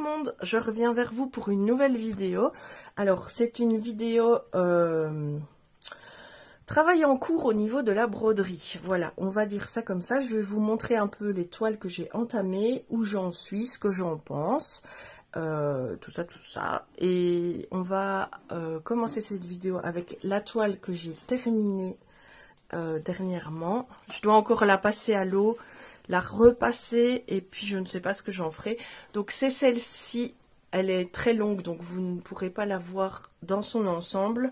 monde, je reviens vers vous pour une nouvelle vidéo. Alors c'est une vidéo travail en cours au niveau de la broderie. Voilà, on va dire ça comme ça. Je vais vous montrer un peu les toiles que j'ai entamées, où j'en suis, ce que j'en pense, tout ça. Et on va commencer cette vidéo avec la toile que j'ai terminée dernièrement. Je dois encore la passer à l'eau, la repasser, et puis je ne sais pas ce que j'en ferai. Donc c'est celle-ci, elle est très longue, donc vous ne pourrez pas la voir dans son ensemble.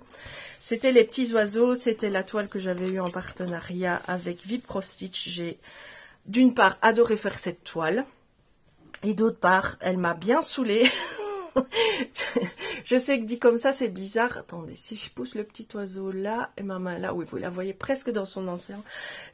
C'était les petits oiseaux, c'était la toile que j'avais eue en partenariat avec Vipro Stitch. J'ai d'une part adoré faire cette toile, et d'autre part, elle m'a bien saoulée. Je sais que dit comme ça, c'est bizarre. Attendez, si je pousse le petit oiseau là, et ma main là, oui, vous la voyez presque dans son ancien.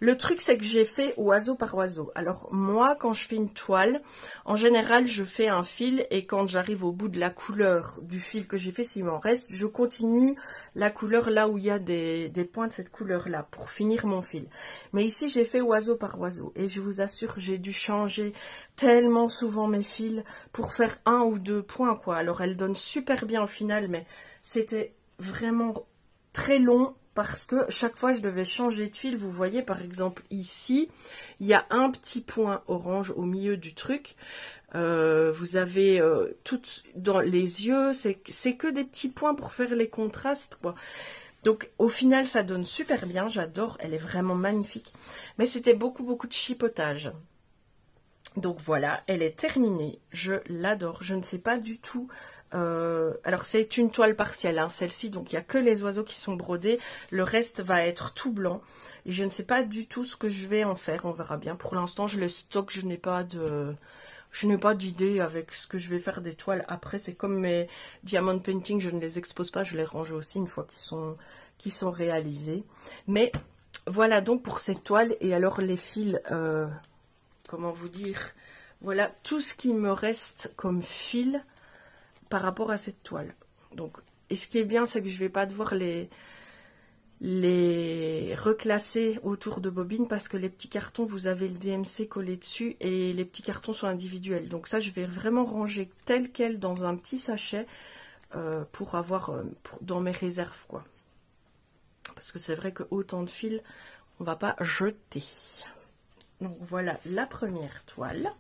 Le truc, c'est que j'ai fait oiseau par oiseau. Alors, moi, quand je fais une toile, en général, je fais un fil, et quand j'arrive au bout de la couleur du fil que j'ai fait, s'il m'en reste, je continue la couleur là où il y a des points de cette couleur-là, pour finir mon fil. Mais ici, j'ai fait oiseau par oiseau, et je vous assure, j'ai dû changer tellement souvent mes fils pour faire 1 ou 2 points, quoi. Alors elle donne super bien au final, mais c'était vraiment très long parce que chaque fois je devais changer de fil. Vous voyez par exemple ici, il y a un petit point orange au milieu du truc. Vous avez tout dans les yeux, c'est que des petits points pour faire les contrastes, quoi. Donc au final ça donne super bien, j'adore, elle est vraiment magnifique. Mais c'était beaucoup de chipotage. Donc voilà, elle est terminée, je l'adore, je ne sais pas du tout, alors c'est une toile partielle, hein, celle-ci, donc il n'y a que les oiseaux qui sont brodés, le reste va être tout blanc, et je ne sais pas du tout ce que je vais en faire, on verra bien. Pour l'instant je les stocke, je n'ai pas d'idée avec ce que je vais faire des toiles après. C'est comme mes diamond painting, je ne les expose pas, je les range aussi une fois qu'ils sont réalisés. Mais voilà donc pour cette toile. Et alors les fils, comment vous dire, voilà tout ce qui me reste comme fil par rapport à cette toile. Donc, et ce qui est bien, c'est que je ne vais pas devoir les reclasser autour de bobine, parce que les petits cartons, vous avez le DMC collé dessus, et les petits cartons sont individuels. Donc ça, je vais vraiment ranger tel quel dans un petit sachet pour avoir dans mes réserves, quoi. Parce que c'est vrai que autant de fils, on va pas jeter. Donc voilà la première toile.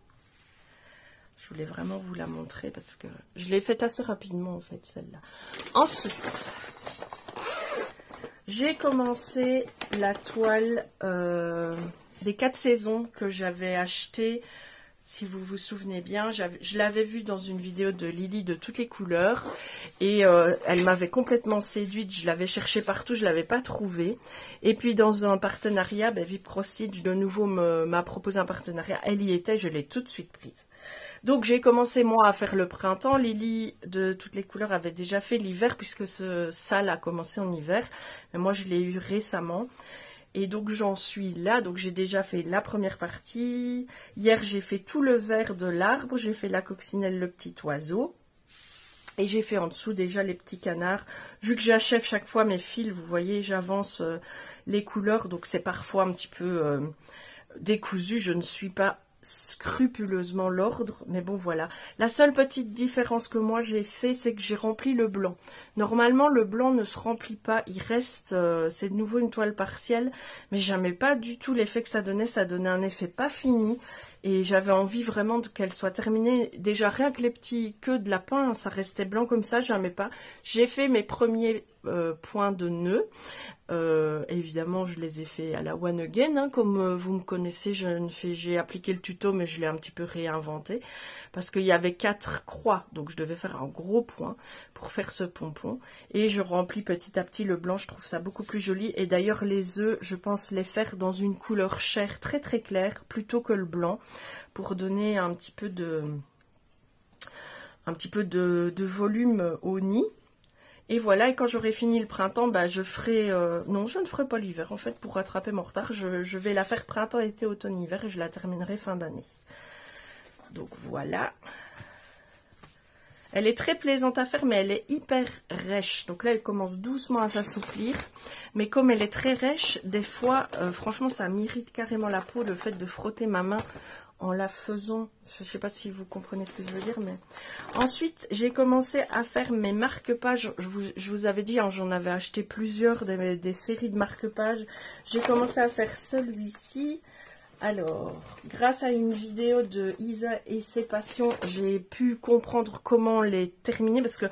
Je voulais vraiment vous la montrer parce que je l'ai faite assez rapidement en fait, celle-là. Ensuite, j'ai commencé la toile des 4 saisons que j'avais achetée. Si vous vous souvenez bien, je l'avais vue dans une vidéo de Lily de toutes les couleurs, et elle m'avait complètement séduite. Je l'avais cherchée partout, je ne l'avais pas trouvée. Et puis dans un partenariat, Vipro Stitch de nouveau m'a proposé un partenariat. Elle y était, je l'ai tout de suite prise. Donc j'ai commencé moi à faire le printemps. Lily de toutes les couleurs avait déjà fait l'hiver, puisque ça a commencé en hiver. Mais moi je l'ai eu récemment. Et donc j'en suis là, donc j'ai déjà fait la première partie. Hier j'ai fait tout le vert de l'arbre, j'ai fait la coccinelle, le petit oiseau. Et j'ai fait en dessous déjà les petits canards. Vu que j'achève chaque fois mes fils, vous voyez, j'avance les couleurs. Donc c'est parfois un petit peu décousu, je ne suis pas scrupuleusement l'ordre, mais bon voilà. La seule petite différence que moi j'ai fait, c'est que j'ai rempli le blanc. Normalement le blanc ne se remplit pas, il reste, c'est de nouveau une toile partielle, mais j'aimais pas du tout l'effet que ça donnait un effet pas fini, et j'avais envie vraiment qu'elle soit terminée. Déjà rien que les petits queues de lapin, ça restait blanc comme ça, j'aimais pas. J'ai fait mes premiers points de nœuds. Évidemment je les ai fait à la one again, hein, comme vous me connaissez, j'ai appliqué le tuto, mais je l'ai un petit peu réinventé parce qu'il y avait 4 croix, donc je devais faire un gros point pour faire ce pompon, et je remplis petit à petit le blanc. Je trouve ça beaucoup plus joli, et d'ailleurs les œufs, je pense les faire dans une couleur chair très claire plutôt que le blanc, pour donner un petit peu de volume au nid. Et voilà, et quand j'aurai fini le printemps, je ferai... non, je ne ferai pas l'hiver, en fait, pour rattraper mon retard. Je vais la faire printemps, été, automne, hiver, et je la terminerai fin d'année. Donc voilà. Elle est très plaisante à faire, mais elle est hyper rêche. Donc là, elle commence doucement à s'assouplir. Mais comme elle est très rêche, des fois, franchement, ça m'irrite carrément la peau, le fait de frotter ma main en la faisant. Je ne sais pas si vous comprenez ce que je veux dire, mais ensuite j'ai commencé à faire mes marque-pages. Je vous avais dit, hein, j'en avais acheté plusieurs des séries de marque-pages. J'ai commencé à faire celui-ci. Alors, grâce à une vidéo de Isa et ses passions, j'ai pu comprendre comment les terminer parce que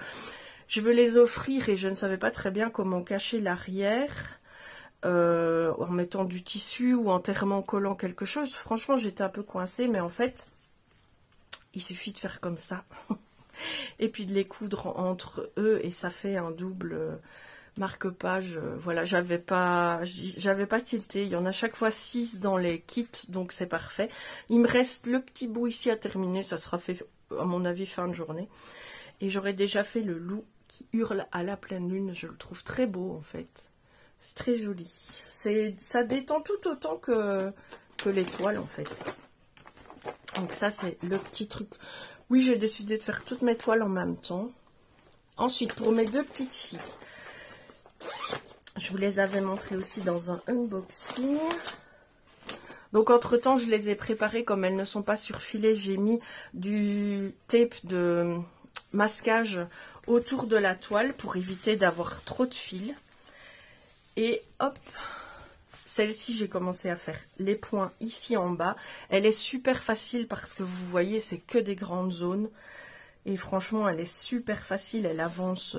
je veux les offrir et je ne savais pas très bien comment cacher l'arrière. En mettant du tissu ou en thermocollant quelque chose. Franchement, j'étais un peu coincée, mais en fait, il suffit de faire comme ça. Et puis de les coudre entre eux et ça fait un double marque-page. Voilà, j'avais pas tilté. Il y en a chaque fois 6 dans les kits, donc c'est parfait. Il me reste le petit bout ici à terminer. Ça sera fait, à mon avis, fin de journée. Et j'aurais déjà fait le loup qui hurle à la pleine lune. Je le trouve très beau, en fait. C'est très joli. Ça détend tout autant que l'étoile, en fait. Donc ça, c'est le petit truc. Oui, j'ai décidé de faire toutes mes toiles en même temps. Ensuite, pour mes deux petites filles, je vous les avais montrées aussi dans un unboxing. Donc, entre-temps, je les ai préparées. Comme elles ne sont pas surfilées, j'ai mis du tape de masquage autour de la toile pour éviter d'avoir trop de fils. Et hop, celle-ci, j'ai commencé à faire les points ici en bas. Elle est super facile parce que vous voyez, c'est que des grandes zones. Et franchement, elle est super facile. Elle avance,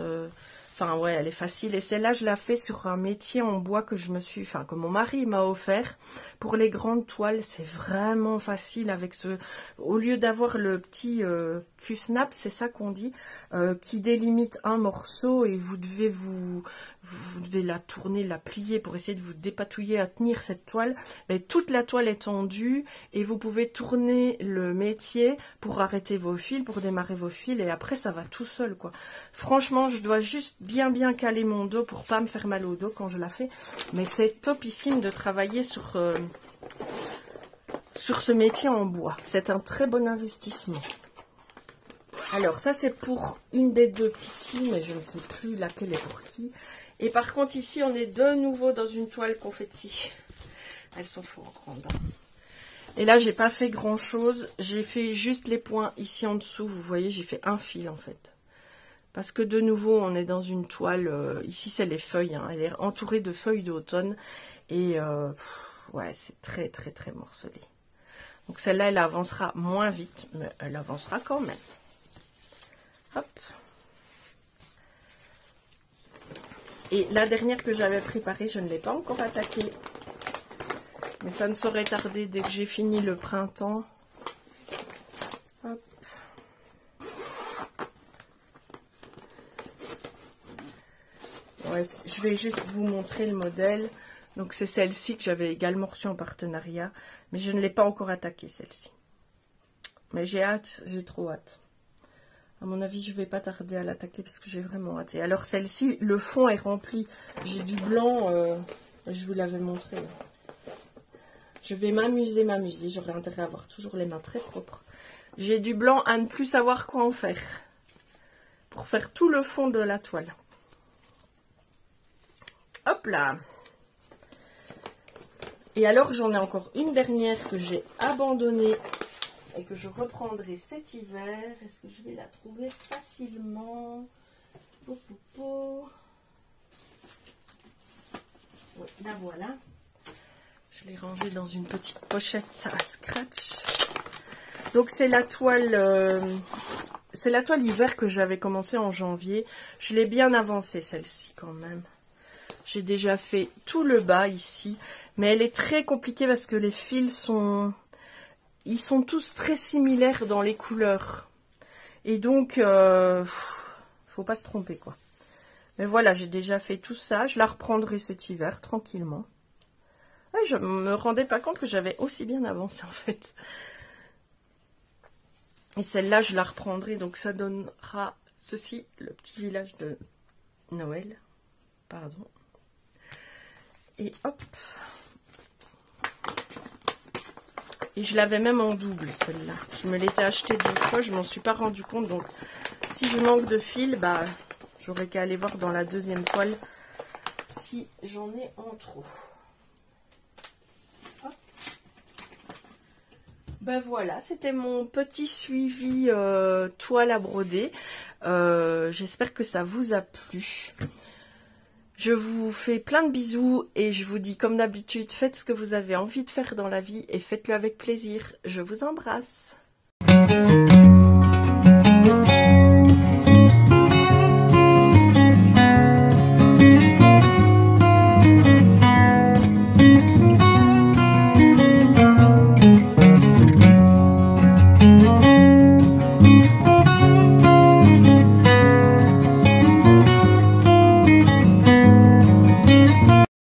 enfin ouais, elle est facile. Et celle-là, je la fais sur un métier en bois que que mon mari m'a offert. Pour les grandes toiles, c'est vraiment facile avec au lieu d'avoir le petit Q-snap, c'est ça qu'on dit, qui délimite un morceau et vous devez la tourner, la plier pour essayer de vous dépatouiller à tenir cette toile. Mais toute la toile est tendue et vous pouvez tourner le métier pour arrêter vos fils, pour démarrer vos fils et après ça va tout seul, quoi. Franchement, je dois juste bien caler mon dos pour pas me faire mal au dos quand je la fais. Mais c'est topissime de travailler sur ce métier en bois. C'est un très bon investissement. Alors ça c'est pour une des deux petites filles, mais je ne sais plus laquelle est pour qui. Et par contre ici on est de nouveau dans une toile confetti. Elles sont fort grandes. Et là j'ai pas fait grand chose. J'ai fait juste les points ici en dessous. Vous voyez, j'ai fait un fil en fait. Parce que de nouveau on est dans une toile. Ici c'est les feuilles. Hein, elle est entourée de feuilles d'automne. Et ouais, c'est très morcelé. Donc celle-là elle avancera moins vite. Mais elle avancera quand même. Hop. Et la dernière que j'avais préparée, je ne l'ai pas encore attaquée. Mais ça ne saurait tarder dès que j'ai fini le printemps. Hop. Ouais, je vais juste vous montrer le modèle. Donc c'est celle-ci que j'avais également reçue en partenariat. Mais je ne l'ai pas encore attaquée, celle-ci. Mais j'ai hâte, j'ai trop hâte. À mon avis, je ne vais pas tarder à l'attaquer parce que j'ai vraiment hâte. Et alors celle-ci, le fond est rempli. J'ai du blanc, je vous l'avais montré. Je vais m'amuser. J'aurais intérêt à avoir toujours les mains très propres. J'ai du blanc à ne plus savoir quoi en faire. Pour faire tout le fond de la toile. Hop là. Et alors, j'en ai encore une dernière que j'ai abandonnée. Et que je reprendrai cet hiver. Est-ce que je vais la trouver facilement? Oui, la voilà. Je l'ai rangée dans une petite pochette à scratch. Donc c'est la toile hiver que j'avais commencé en janvier. Je l'ai bien avancée celle-ci quand même. J'ai déjà fait tout le bas ici. Mais elle est très compliquée parce que les fils sont... Ils sont tous très similaires dans les couleurs. Et donc, faut pas se tromper, quoi. Mais voilà, j'ai déjà fait tout ça. Je la reprendrai cet hiver, tranquillement. Ah, je me rendais pas compte que j'avais aussi bien avancé, en fait. Et celle-là, je la reprendrai. Donc, ça donnera ceci, le petit village de Noël. Pardon. Et hop. Et je l'avais même en double, celle-là. Je me l'étais achetée 2 fois, je m'en suis pas rendu compte. Donc, si je manque de fil, bah, j'aurais qu'à aller voir dans la deuxième toile si j'en ai en trop. Hop. Ben voilà, c'était mon petit suivi toile à broder. J'espère que ça vous a plu. Je vous fais plein de bisous et je vous dis comme d'habitude, faites ce que vous avez envie de faire dans la vie et faites-le avec plaisir. Je vous embrasse.